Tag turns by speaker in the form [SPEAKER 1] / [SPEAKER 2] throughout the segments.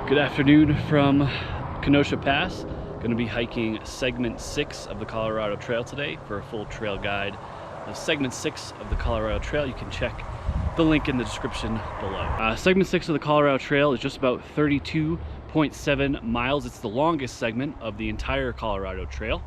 [SPEAKER 1] Good afternoon from Kenosha Pass. Going to be hiking segment 6 of the Colorado Trail today. For a full trail guide of segment 6 of the Colorado Trail, you can check the link in the description below. Segment 6 of the Colorado Trail is just about 32.7 miles. It's the longest segment of the entire Colorado Trail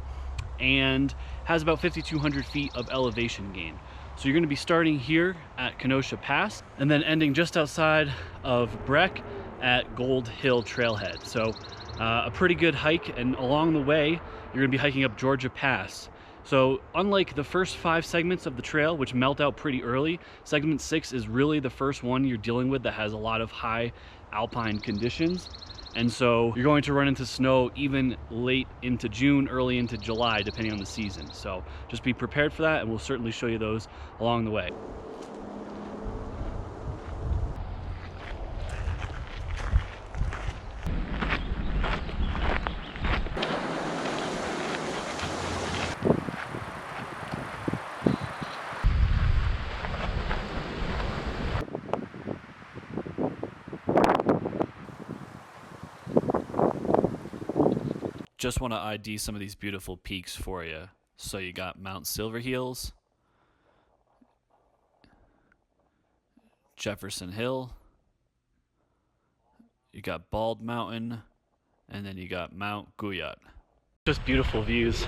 [SPEAKER 1] and has about 5,200 feet of elevation gain. So you're going to be starting here at Kenosha Pass and then ending just outside of Breck at Gold Hill Trailhead. So a pretty good hike, and along the way you're going to be hiking up Georgia Pass. So unlike the first 5 segments of the trail, which melt out pretty early, segment 6 is really the first one you're dealing with that has a lot of high alpine conditions. And so you're going to run into snow even late into June, early into July, depending on the season. So just be prepared for that, and we'll certainly show you those along the way. Just want to ID some of these beautiful peaks for you. So you got Mount Silverheels, Jefferson Hill, you got Bald Mountain, and then you got Mount Guyot. Just beautiful views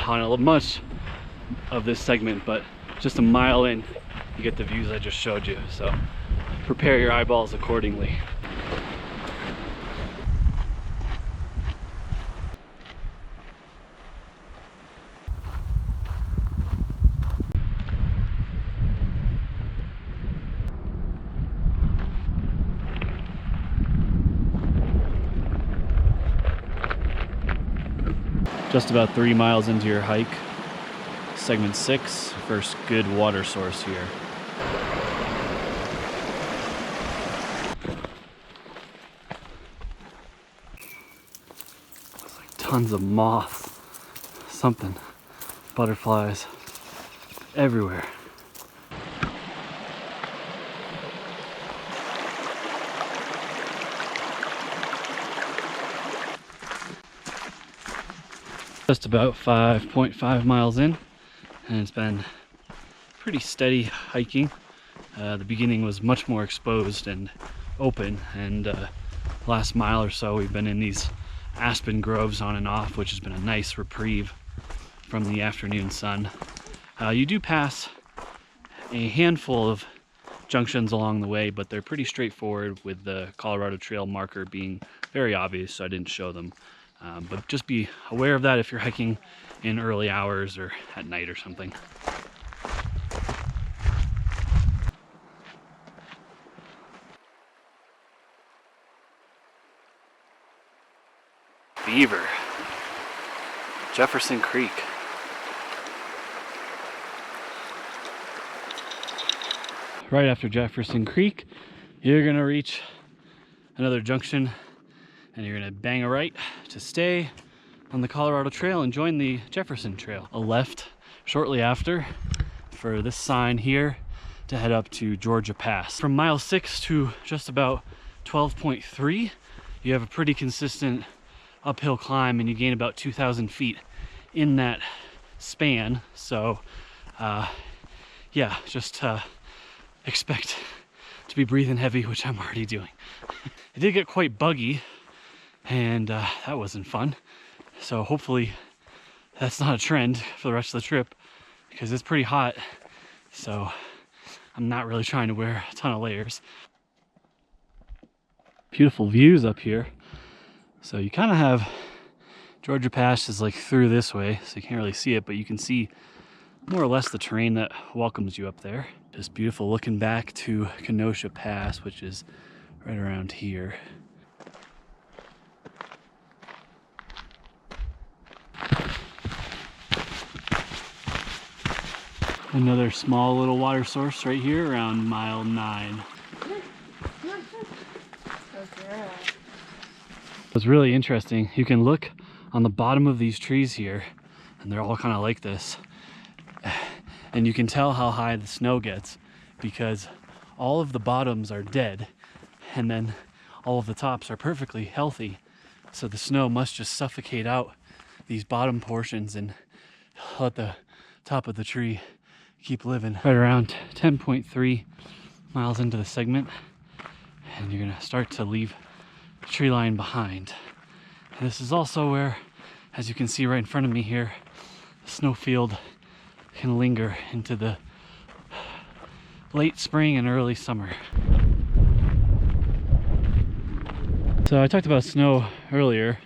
[SPEAKER 1] on much of this segment, but just a mile in, you get the views I just showed you. So prepare your eyeballs accordingly. Just about 3 miles into your hike, segment 6, first good water source here. It's like tons of moths, something, butterflies everywhere. Just about 5.5 miles in, and it's been pretty steady hiking. The beginning was much more exposed and open, and last mile or so we've been in these aspen groves on and off, which has been a nice reprieve from the afternoon sun. You do pass a handful of junctions along the way, but they're pretty straightforward, with the Colorado Trail marker being very obvious, so I didn't show them. But just be aware of that if you're hiking in early hours or at night or something. Beaver, Jefferson Creek. Right after Jefferson Creek, you're gonna reach another junction, and you're gonna bang a right to stay on the Colorado Trail and join the Jefferson Trail. A left shortly after for this sign here to head up to Georgia Pass. From mile 6 to just about 12.3, you have a pretty consistent uphill climb, and you gain about 2,000 feet in that span. So yeah, just expect to be breathing heavy, which I'm already doing. It did get quite buggy, and that wasn't fun. So hopefully that's not a trend for the rest of the trip, because it's pretty hot. So I'm not really trying to wear a ton of layers. Beautiful views up here. So you kind of have Georgia Pass is like through this way, so you can't really see it, but you can see more or less the terrain that welcomes you up there. Just beautiful looking back to Kenosha Pass, which is right around here. Another small little water source right here around mile 9. What's really interesting, you can look on the bottom of these trees here, and they're all kind of like this, and you can tell how high the snow gets because all of the bottoms are dead, and then all of the tops are perfectly healthy. So the snow must just suffocate out these bottom portions and let the top of the tree keep living. Right around 10.3 miles into the segment, and you're gonna start to leave the tree line behind. And this is also where, as you can see right in front of me here, the snowfield can linger into the late spring and early summer. So I talked about snow earlier,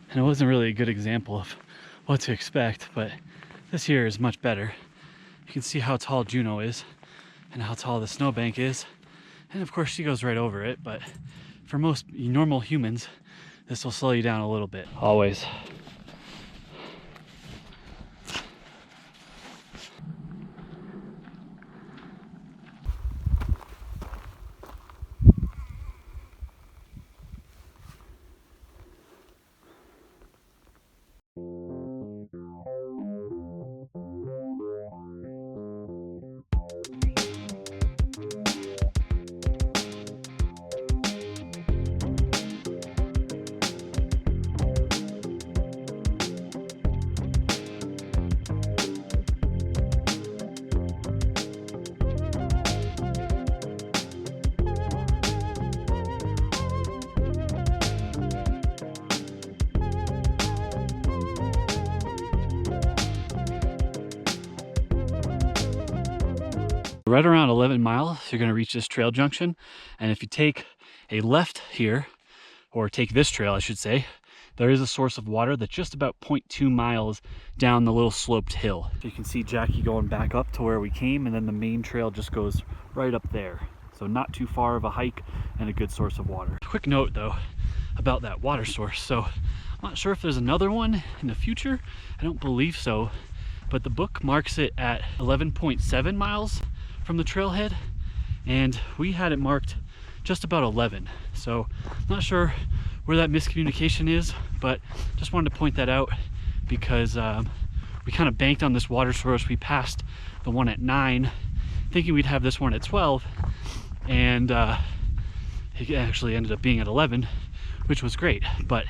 [SPEAKER 1] and it wasn't really a good example of what to expect, but this year is much better. You can see how tall Juno is and how tall the snowbank is, and of course she goes right over it, but for most normal humans this will slow you down a little bit. Always. Right around 11 miles, you're going to reach this trail junction, and if you take a left here, or take this trail I should say, there is a source of water that's just about 0.2 miles down the little sloped hill. So you can see Jackie going back up to where we came, and then the main trail just goes right up there. So not too far of a hike and a good source of water. Quick note though about that water source. So I'm not sure if there's another one in the future. I don't believe so, but the book marks it at 11.7 miles from the trailhead, and we had it marked just about 11. So not sure where that miscommunication is, but just wanted to point that out because we kind of banked on this water source. We passed the one at 9 thinking we'd have this one at 12, and it actually ended up being at 11, which was great, but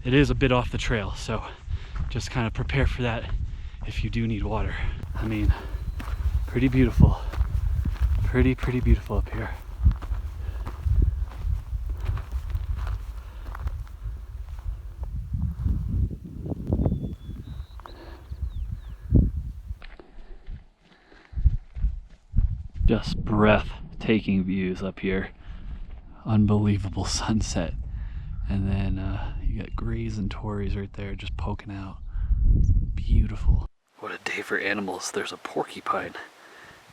[SPEAKER 1] it is a bit off the trail, so just kind of prepare for that if you do need water. I mean, pretty beautiful. Pretty beautiful up here. Just breathtaking views up here. Unbelievable sunset. And then you got grays and tories right there just poking out. Beautiful. What a day for animals. There's a porcupine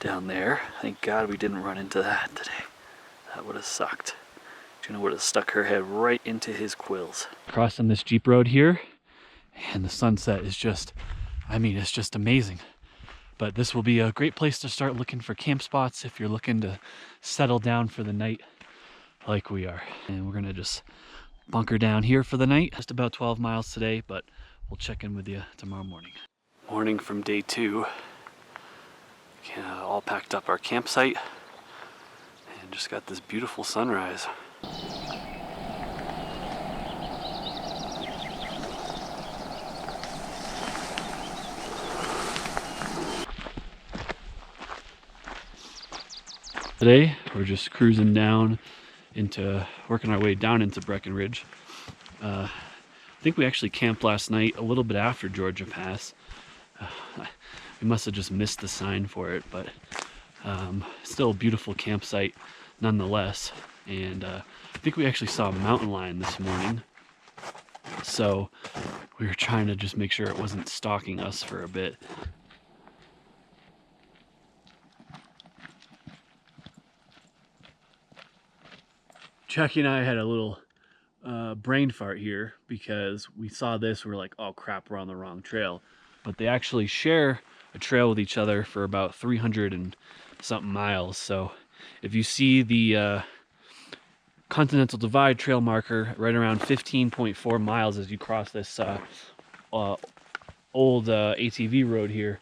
[SPEAKER 1] down there. Thank God we didn't run into that today. That would have sucked. Juno would have stuck her head right into his quills. Crossing this Jeep road here, and the sunset is just, I mean, it's just amazing. But this will be a great place to start looking for camp spots if you're looking to settle down for the night like we are. And we're gonna just bunker down here for the night. Just about 12 miles today, but we'll check in with you tomorrow morning. Morning from day 2. All packed up our campsite and just got this beautiful sunrise. Today we're just cruising down into, working our way down into Breckenridge. I think we actually camped last night a little bit after Georgia Pass. We must have just missed the sign for it, but still a beautiful campsite nonetheless. And I think we actually saw a mountain lion this morning, so we were trying to just make sure it wasn't stalking us for a bit. Jackie and I had a little brain fart here because we saw this, we were like, oh crap, we're on the wrong trail. But they actually share a trail with each other for about 300 and something miles. So if you see the Continental Divide trail marker right around 15.4 miles as you cross this old ATV road here,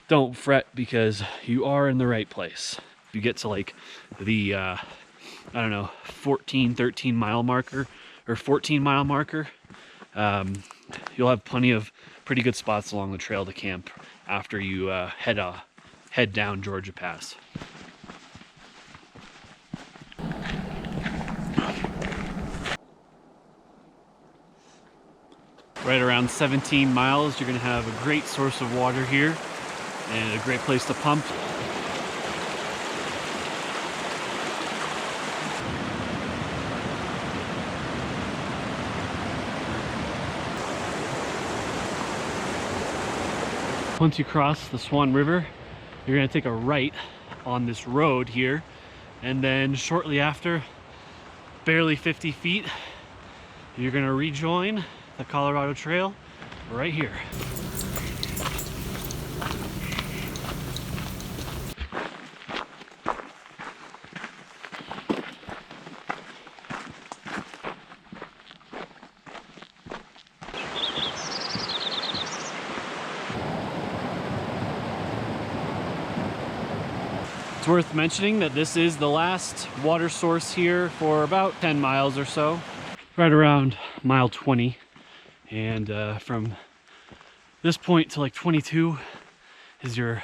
[SPEAKER 1] don't fret because you are in the right place. If you get to like the I don't know, 13 mile marker or 14 mile marker, you'll have plenty of pretty good spots along the trail to camp after you head down Georgia Pass. Right around 17 miles, you're going to have a great source of water here and a great place to pump. Once you cross the Swan River, you're going to take a right on this road here, and then shortly after, barely 50 feet, you're going to rejoin the Colorado Trail right here. It's worth mentioning that this is the last water source here for about 10 miles or so, right around mile 20. And from this point to like 22 is your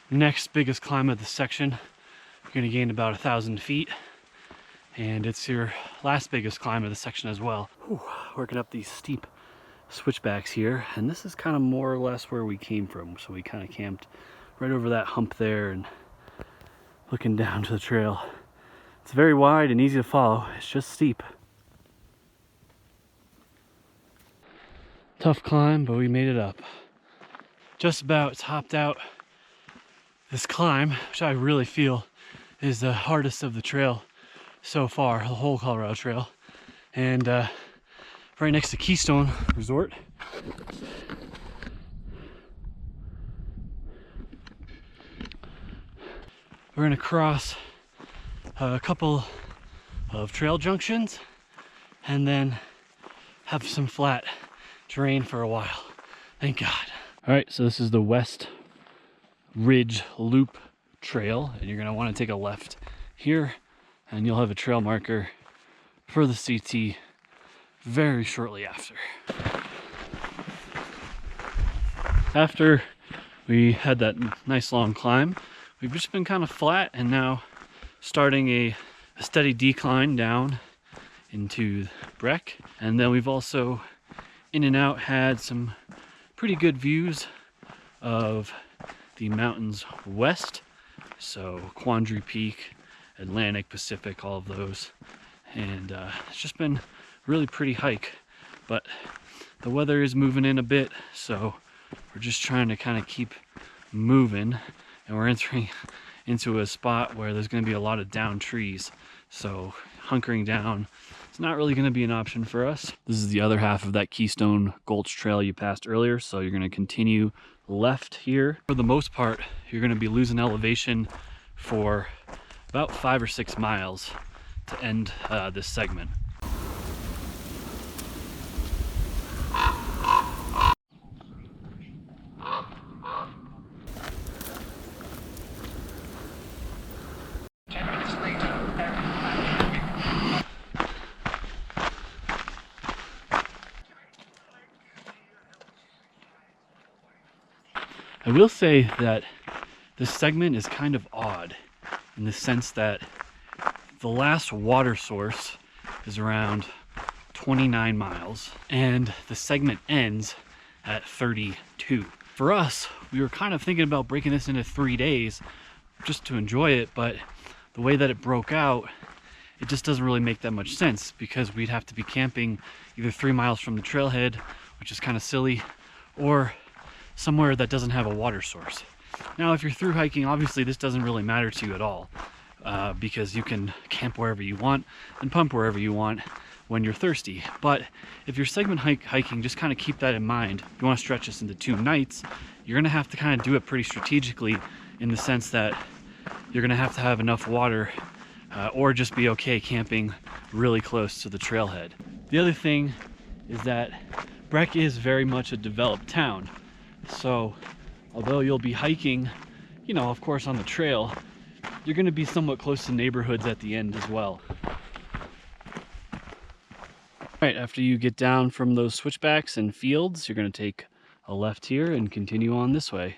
[SPEAKER 1] next biggest climb of the section. You're going to gain about 1,000 feet, and it's your last biggest climb of the section as well. Whew, working up these steep switchbacks here, and this is kind of more or less where we came from. So we kind of camped right over that hump there and looking down to the trail. It's very wide and easy to follow. It's just steep. Tough climb, but we made it up. Just about topped out this climb, which I really feel is the hardest of the trail so far, the whole Colorado Trail. And right next to Keystone Resort. We're gonna cross a couple of trail junctions and then have some flat terrain for a while. Thank God. All right, so this is the West Ridge Loop Trail, and you're gonna want to take a left here, and you'll have a trail marker for the CT very shortly after. After we had that nice long climb, we've just been kind of flat and now starting a steady decline down into Breck. And then we've also in and out had some pretty good views of the mountains west. So Quandary Peak, Atlantic, Pacific, all of those. And it's just been really pretty hike, but the weather is moving in a bit, so we're just trying to kind of keep moving, and we're entering into a spot where there's going to be a lot of down trees, so hunkering down, it's not really going to be an option for us. This is the other half of that Keystone Gulch Trail you passed earlier, so you're going to continue left here. For the most part, you're going to be losing elevation for about 5 or 6 miles to end this segment. I will say that this segment is kind of odd in the sense that the last water source is around 29 miles and the segment ends at 32. For us, we were kind of thinking about breaking this into 3 days just to enjoy it, but the way that it broke out, it just doesn't really make that much sense because we'd have to be camping either 3 miles from the trailhead, which is kind of silly, or somewhere that doesn't have a water source. Now, if you're through hiking, obviously this doesn't really matter to you at all because you can camp wherever you want and pump wherever you want when you're thirsty. But if you're segment hiking, just kind of keep that in mind. If you want to stretch this into 2 nights, you're going to have to kind of do it pretty strategically in the sense that you're going to have enough water or just be okay camping really close to the trailhead. The other thing is that Breck is very much a developed town. So although you'll be hiking, you know, of course on the trail, you're going to be somewhat close to neighborhoods at the end as well. Alright, after you get down from those switchbacks and fields, you're going to take a left here and continue on this way.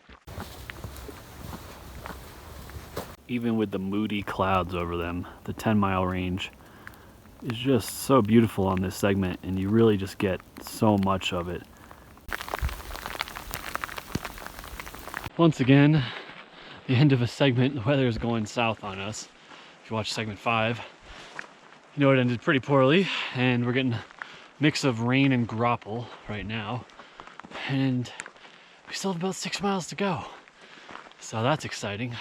[SPEAKER 1] Even with the moody clouds over them, the 10-mile range is just so beautiful on this segment, and you really just get so much of it. Once again, the end of a segment, the weather is going south on us. If you watch segment 5, you know it ended pretty poorly, and we're getting a mix of rain and grapple right now, and we still have about 6 miles to go, so that's exciting.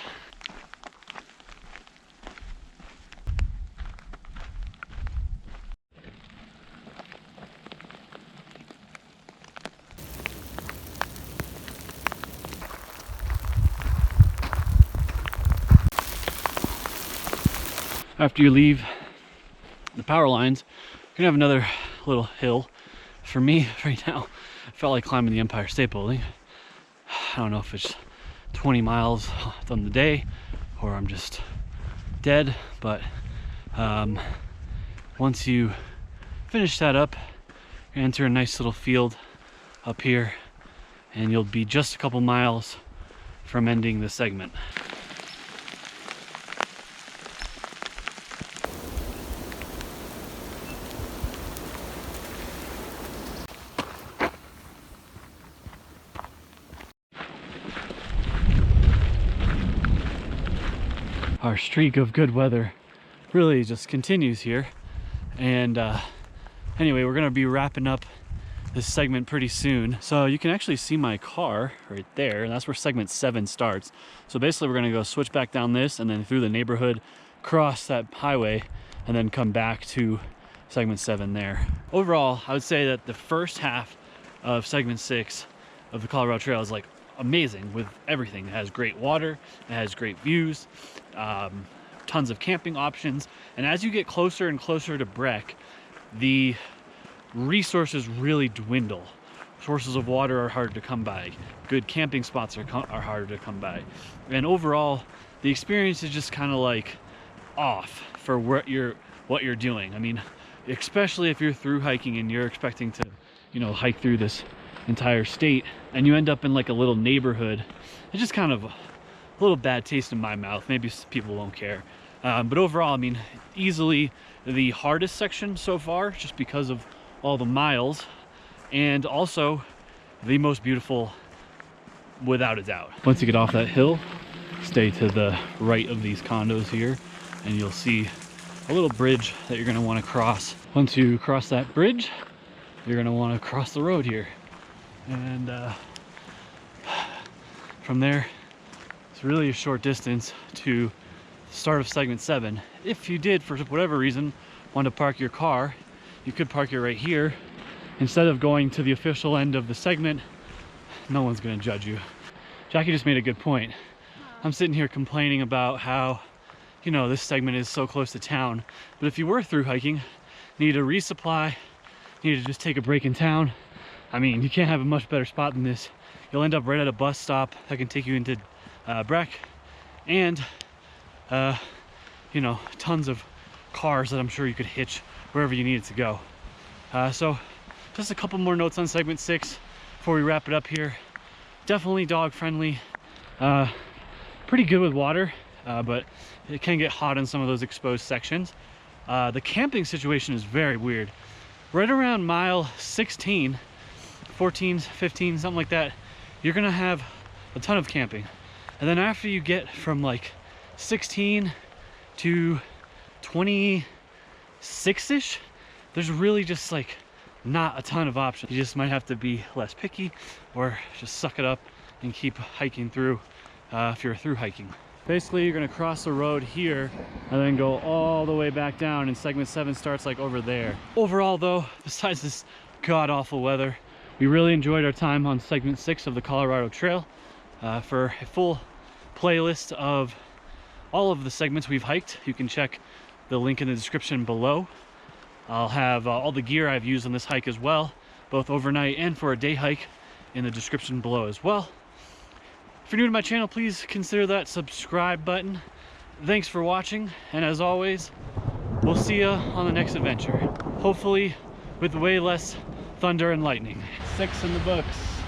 [SPEAKER 1] After you leave the power lines, you're gonna have another little hill. For me, right now, it felt like climbing the Empire State Building. I don't know if it's 20 miles on the day or I'm just dead, but once you finish that up, you enter a nice little field up here, and you'll be just a couple miles from ending the segment. Our streak of good weather really just continues here, and anyway, we're gonna be wrapping up this segment pretty soon. So you can actually see my car right there, and that's where segment 7 starts. So basically we're gonna go switch back down this and then through the neighborhood, cross that highway, and then come back to segment 7 there. Overall, I would say that the first half of segment 6 of the Colorado Trail is like amazing with everything. It has great water, it has great views, tons of camping options, and as you get closer and closer to Breck, the resources really dwindle. Sources of water are hard to come by, good camping spots are harder to come by, and overall the experience is just kind of like off for what you're doing. I mean, especially if you're through hiking and you're expecting to, you know, hike through this entire state, and you end up in like a little neighborhood. It's just kind of a little bad taste in my mouth. Maybe people won't care, but overall, I mean, easily the hardest section so far, just because of all the miles, and also the most beautiful without a doubt. Once you get off that hill, stay to the right of these condos here, and you'll see a little bridge that you're going to want to cross. Once you cross that bridge, you're going to want to cross the road here, and from there it's really a short distance to the start of segment 7. If you did, for whatever reason, want to park your car, you could park it right here instead of going to the official end of the segment. No one's going to judge you. Jackie just made a good point. I'm sitting here complaining about how, you know, this segment is so close to town, but if you were through hiking, need a resupply, need to just take a break in town, I mean, you can't have a much better spot than this. You'll end up right at a bus stop that can take you into Breck, and you know, tons of cars that I'm sure you could hitch wherever you needed to go. So just a couple more notes on segment 6 before we wrap it up here. Definitely dog friendly, pretty good with water, but it can get hot in some of those exposed sections. The camping situation is very weird. Right around mile 16, 14, 15, something like that, you're gonna have a ton of camping. And then after you get from like 16 to 26-ish, there's really just like not a ton of options. You just might have to be less picky or just suck it up and keep hiking through if you're through hiking. Basically, you're gonna cross the road here and then go all the way back down, and segment 7 starts like over there. Overall though, besides this god-awful weather, we really enjoyed our time on segment 6 of the Colorado Trail. For a full playlist of all of the segments we've hiked, you can check the link in the description below. I'll have all the gear I've used on this hike as well, both overnight and for a day hike, in the description below as well. If you're new to my channel, please consider that subscribe button thanks for watching, and as always, we'll see you on the next adventure. Hopefully with way less thunder and lightning. 6 in the books.